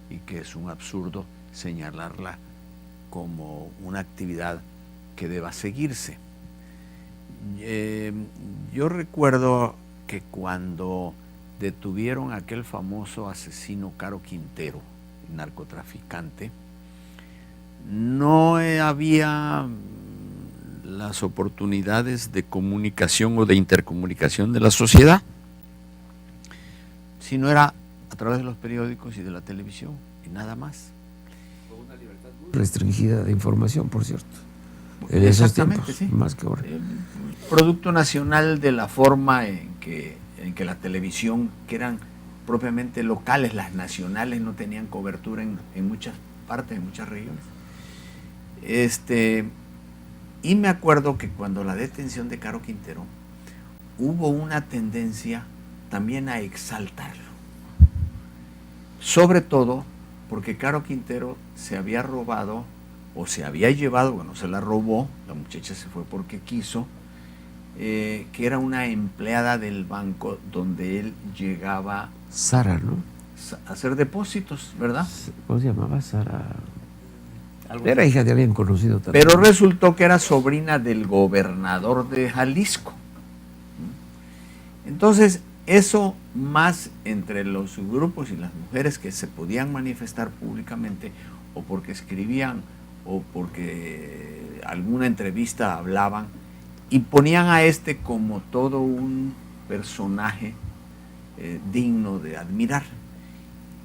y que es un absurdo señalarla como una actividad que deba seguirse. Yo recuerdo que cuando detuvieron a aquel famoso asesino Caro Quintero, narcotraficante, no había las oportunidades de comunicación o de intercomunicación de la sociedad, sino era a través de los periódicos y de la televisión y nada más. Restringida de información, por cierto. En esos tiempos, sí. más que ahora. Producto nacional de la forma en que la televisión, que eran propiamente locales, las nacionales no tenían cobertura en muchas partes, en muchas regiones. Y me acuerdo que cuando la detención de Caro Quintero, hubo una tendencia también a exaltarlo. Sobre todo porque Caro Quintero se había robado, o se había llevado, bueno, se la robó, la muchacha se fue porque quiso, que era una empleada del banco donde él llegaba Sara, ¿no? a hacer depósitos, ¿verdad? ¿Cómo se llamaba? Sara. Algo Era así. hija de alguien conocido también. Pero resultó que era sobrina del gobernador de Jalisco. Entonces, eso más entre los grupos y las mujeres que se podían manifestar públicamente, o porque escribían, o porque alguna entrevista hablaban, y ponían a como todo un personaje digno de admirar.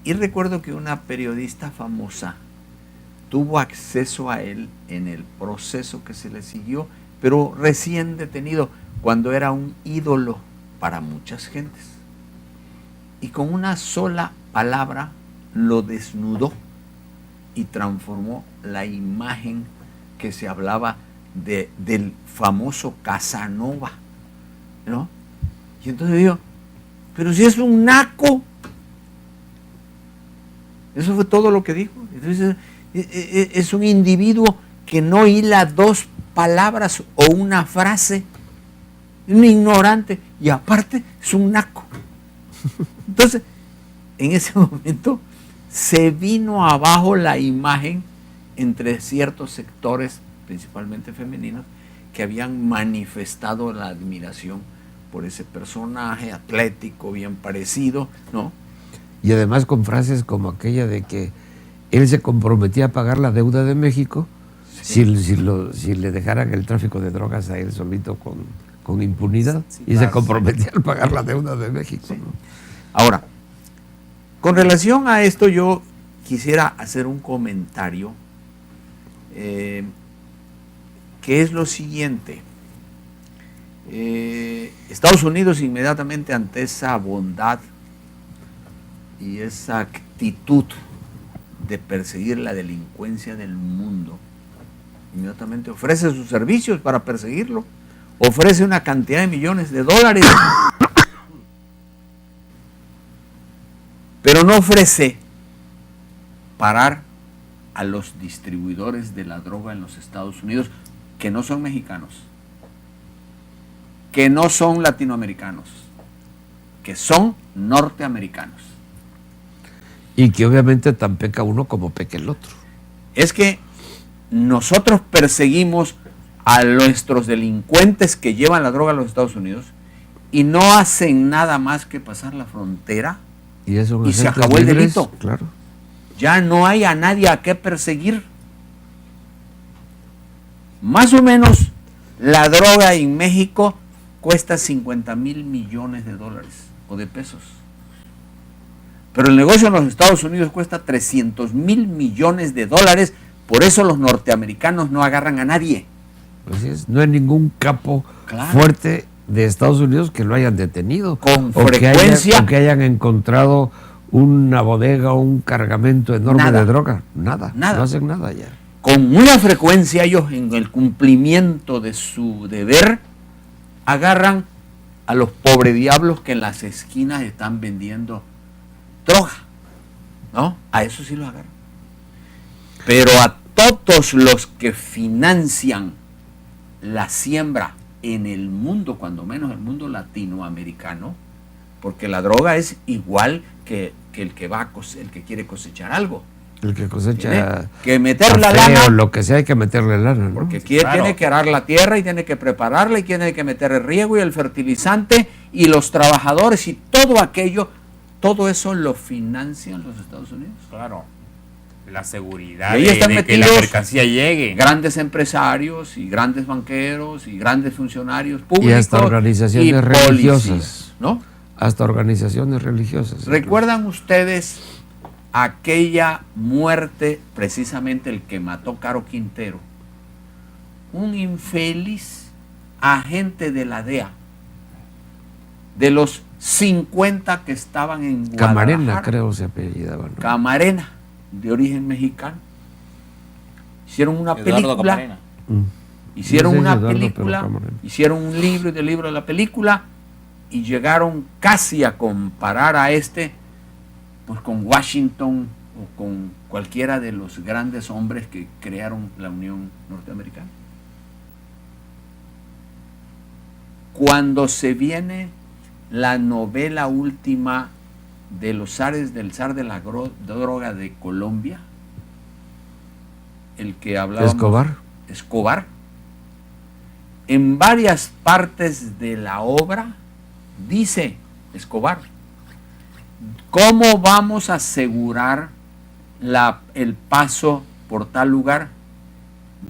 Y recuerdo que una periodista famosa tuvo acceso a él en el proceso que se le siguió, pero recién detenido, cuando era un ídolo para muchas gentes. Y con una sola palabra lo desnudó y transformó la imagen que se hablaba del famoso Casanova, ¿no? Y entonces digo, pero si es un naco. Eso fue todo lo que dijo. Entonces, es un individuo que no hila dos palabras o una frase, un ignorante, y aparte es un naco. Entonces, en ese momento se vino abajo la imagen entre ciertos sectores, principalmente femeninos, que habían manifestado la admiración por ese personaje atlético, bien parecido, ¿no? Y además con frases como aquella de que él se comprometía a pagar la deuda de México si le dejaran el tráfico de drogas a él solito con impunidad, Sí, y se claro, comprometía a pagar la deuda de México. Sí. ¿no? Ahora, con relación a esto, yo quisiera hacer un comentario que es lo siguiente. Estados Unidos, inmediatamente ante esa bondad y esa actitud de perseguir la delincuencia del mundo, inmediatamente ofrece sus servicios para perseguirlo, ofrece una cantidad de millones de dólares, pero no ofrece parar a los distribuidores de la droga en los Estados Unidos, que no son mexicanos, que no son latinoamericanos, que son norteamericanos. Y que obviamente tan peca uno como peca el otro. Es que nosotros perseguimos a nuestros delincuentes que llevan la droga a los Estados Unidos y no hacen nada más que pasar la frontera Y eso y se acabó el delito. Claro. Ya no hay a nadie a qué perseguir. Más o menos la droga en México cuesta 50,000 millones de dólares o de pesos. Pero el negocio en los Estados Unidos cuesta 300,000 millones de dólares. Por eso los norteamericanos no agarran a nadie. Así es. No hay ningún capo Claro. fuerte de Estados Unidos que lo hayan detenido. Con o frecuencia. o que hayan encontrado una bodega o un cargamento enorme Nada. de droga. Nada. Nada. No hacen nada ya. Con mucha frecuencia ellos, en el cumplimiento de su deber, agarran a los pobres diablos que en las esquinas están vendiendo droga, ¿no? A eso sí los agarran. Pero a todos los que financian la siembra en el mundo, cuando menos el mundo latinoamericano, porque la droga es igual que el que el que quiere cosechar algo. El que cosecha Tiene que meter la café lana, o lo que sea, hay que meterle lana, ¿no? porque Claro. tiene que arar la tierra y tiene que prepararla y tiene que meter el riego y el fertilizante y los trabajadores y todo aquello, todo eso lo financian los Estados Unidos. Claro. La seguridad Y ahí están de que la metidos mercancía llegue. Grandes empresarios y grandes banqueros y grandes funcionarios Y públicos hasta organizaciones y religiosas. policías, ¿no? Hasta organizaciones religiosas. ¿Recuerdan ustedes aquella muerte, precisamente el que mató Caro Quintero? Un infeliz agente de la DEA, de los 50 que estaban en Guadalajara. Camarena, creo se apellidaba, ¿no? Camarena, de origen mexicano. Hicieron una Eduardo película. Camarena. Hicieron No sé si una Eduardo, pero película, Camarena. hicieron un libro y del libro de la película y llegaron casi a comparar a pues con Washington o con cualquiera de los grandes hombres que crearon la Unión Norteamericana. Cuando se viene la novela última de los zares, del zar de la droga de Colombia, el que hablaba Escobar, en varias partes de la obra dice Escobar, ¿cómo vamos a asegurar el paso por tal lugar?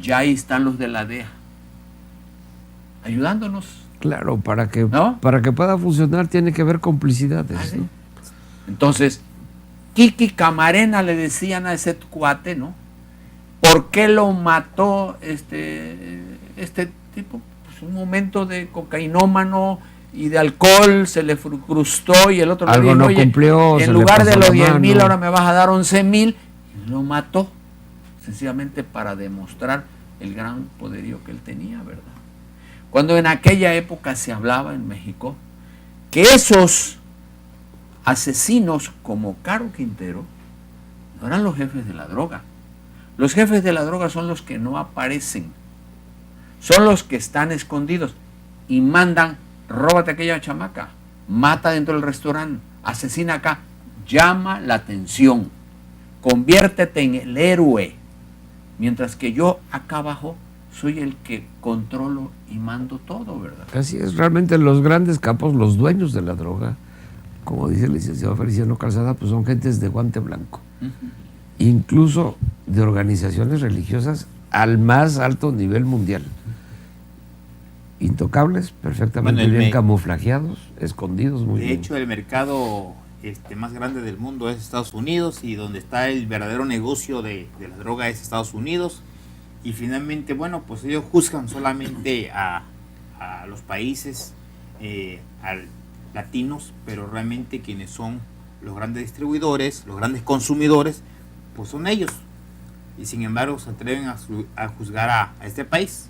Ya ahí están los de la DEA ayudándonos. Claro, para que pueda funcionar tiene que haber complicidades, ¿no? Entonces, Kiki Camarena le decían a ese cuate, ¿no? ¿Por qué lo mató este tipo? Pues un momento de cocainómano y de alcohol, se le frustró y el otro le dijo, no oye, cumplió, se en le lugar de pasó los la 10,000 mano. ahora me vas a dar 11,000. Y lo mató, sencillamente para demostrar el gran poderío que él tenía, ¿verdad? Cuando en aquella época se hablaba en México que esos asesinos como Caro Quintero no eran los jefes de la droga. Los jefes de la droga son los que no aparecen, son los que están escondidos y mandan, róbate aquella chamaca, mata dentro del restaurante, asesina acá, llama la atención, conviértete en el héroe, mientras que yo acá abajo soy el que controlo y mando todo, ¿verdad? Así es, realmente los grandes capos, los dueños de la droga, como dice el licenciado Feliciano Calzada, pues son gentes de guante blanco. Incluso de organizaciones religiosas al más alto nivel mundial. Intocables, perfectamente bien camuflajeados, escondidos muy bien. De hecho, el mercado más grande del mundo es Estados Unidos, y donde está el verdadero negocio de la droga es Estados Unidos. Y finalmente, bueno, pues ellos juzgan solamente a los países latinos, pero realmente quienes son los grandes distribuidores, los grandes consumidores, pues son ellos. Y sin embargo se atreven a juzgar a este país.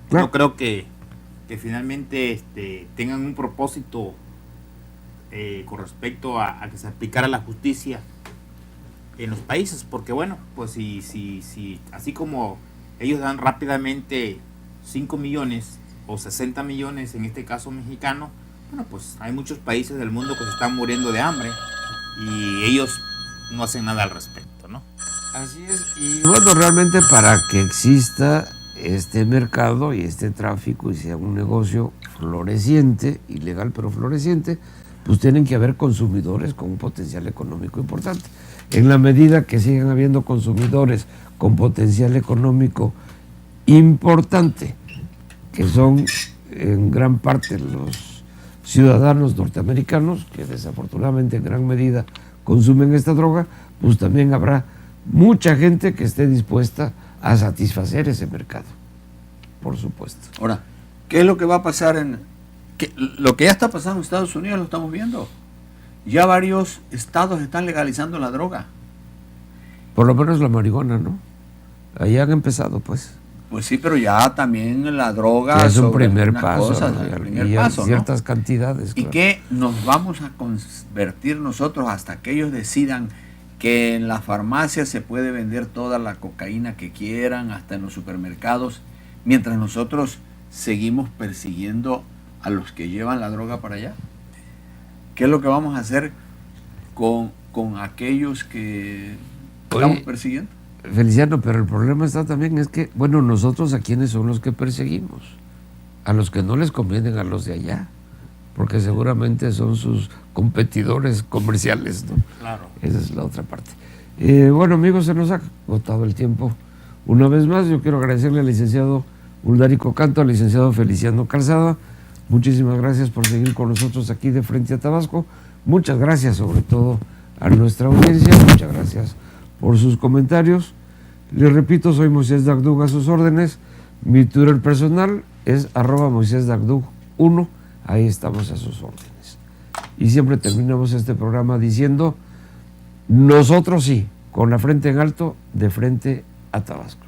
Claro. Yo creo que finalmente tengan un propósito con respecto a que se aplicara la justicia en los países, porque bueno, pues si así como ellos dan rápidamente 5 millones o 60 millones, en este caso mexicano, bueno, pues hay muchos países del mundo que se están muriendo de hambre y ellos no hacen nada al respecto, ¿no? Así es. Y bueno, realmente para que exista este mercado y este tráfico y sea un negocio floreciente, ilegal pero floreciente, pues tienen que haber consumidores con un potencial económico importante. En la medida que sigan habiendo consumidores con potencial económico importante, que son en gran parte los ciudadanos norteamericanos, que desafortunadamente en gran medida consumen esta droga, pues también habrá mucha gente que esté dispuesta a satisfacer ese mercado, por supuesto. Ahora, ¿qué es lo que va a pasar en Que lo que ya está pasando en Estados Unidos lo estamos viendo. Ya varios estados están legalizando la droga. Por lo menos la marihuana, ¿no? Ahí han empezado, pues. Pues sí, pero ya también la droga Ya es un sobre primer algunas paso, cosas, ¿no? el primer Y paso, ¿no? ciertas cantidades. ¿Y claro. qué nos vamos a convertir nosotros hasta que ellos decidan que en la farmacia se puede vender toda la cocaína que quieran, hasta en los supermercados, mientras nosotros seguimos persiguiendo a los que llevan la droga para allá? ¿Qué es lo que vamos a hacer con aquellos que estamos persiguiendo? Feliciano, pero el problema está también es que, bueno, nosotros a quiénes son los que perseguimos, a los que no les convienen a los de allá, porque seguramente son sus competidores comerciales, ¿no? Claro. Esa es la otra parte. Bueno, amigos, se nos ha agotado el tiempo. Una vez más, yo quiero agradecerle al licenciado Uldarico Canto, al licenciado Feliciano Calzada. Muchísimas gracias por seguir con nosotros aquí de Frente a Tabasco. Muchas gracias sobre todo a nuestra audiencia. Muchas gracias por sus comentarios. Les repito, soy Moisés Dagdug a sus órdenes. Mi Twitter personal es @MoisésDagdug1. Ahí estamos a sus órdenes. Y siempre terminamos este programa diciendo, nosotros sí, con la frente en alto, de frente a Tabasco.